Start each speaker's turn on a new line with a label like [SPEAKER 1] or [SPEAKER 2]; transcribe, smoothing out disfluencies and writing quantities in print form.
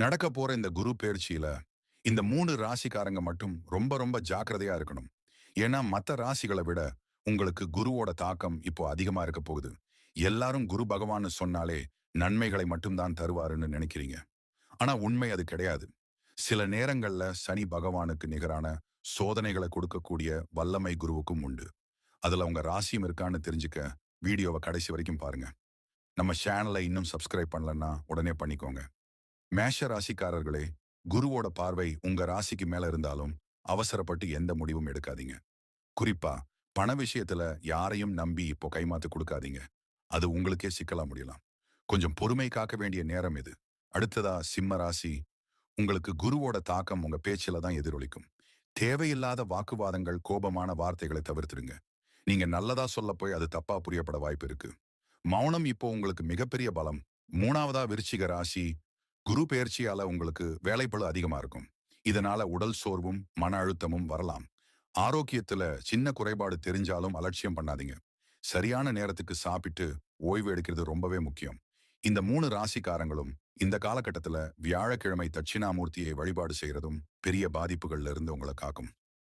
[SPEAKER 1] நடக்க போற இந்த குரு பெயர்ச்சியில இந்த 3 ராசிக்காரங்க மட்டும் ரொம்ப ரொம்ப ஜாக்கிரதையா இருக்கணும். ஏன்னா மத்த ராசிகளை விட உங்களுக்கு குருவோட தாக்கம் இப்போ அதிகமா இருக்க போகுது. எல்லாரும் குரு பகவான்னு சொன்னாலே நன்மைகளை மட்டும் தான் தருவாருன்னு நினைக்கிறீங்க. ஆனா உண்மை அது கிடையாது. சில நேரங்கள்ல சனி பகவானுக்கு நிகரான சோதனைகளை கொடுக்கக்கூடிய வல்லமை குருவுக்கும் உண்டு. அதுல உங்க ராசியும் இருக்கான்னு தெரிஞ்சுக்க வீடியோவை கடைசி வரைக்கும் பாருங்க. நம்ம சேனலை இன்னும் சப்ஸ்கிரைப் பண்ணலன்னா உடனே பண்ணிக்கோங்க. மேஷ ராசிக்காரர்களே, குருவோட பார்வை உங்க ராசிக்கு மேல இருந்தாலும் அவசரப்பட்டு எந்த முடிவும் எடுக்காதீங்க. குறிப்பா பண விஷயத்துல யாரையும் நம்பி இப்போ கைமாத்து கொடுக்காதீங்க. அது உங்களுக்கே சிக்கலா முடியலாம். கொஞ்சம் பொறுமை காக்க வேண்டிய நேரம் இது. அடுத்ததா சிம்ம ராசி. உங்களுக்கு குருவோட தாக்கம் உங்க பேச்சில தான் எதிரொலிக்கும். தேவையில்லாத வாக்குவாதங்கள், கோபமான வார்த்தைகளை தவிர்த்துடுங்க. நீங்க நல்லதா சொல்ல போய் அது தப்பா புரியப்பட வாய்ப்பு இருக்கு. மௌனம் இப்போ உங்களுக்கு மிகப்பெரிய பலம். மூணாவதா விருச்சிக ராசி. குரு பெயர்ச்சியால உங்களுக்கு வேலைப்பளு அதிகமா இருக்கும். இதனால உடல் சோர்வும் மன அழுத்தமும் வரலாம். ஆரோக்கியத்துல சின்ன குறைபாடு தெரிஞ்சாலும் அலட்சியம் பண்ணாதீங்க. சரியான நேரத்துக்கு சாப்பிட்டு ஓய்வு எடுக்கிறது ரொம்பவே முக்கியம். இந்த 3 ராசிக்காரங்களும் இந்த காலகட்டத்துல வியாழக்கிழமை தட்சிணாமூர்த்தியை வழிபாடு செய்யறதும் பெரிய பாதிப்புகள்ல இருந்து உங்களை காக்கும்.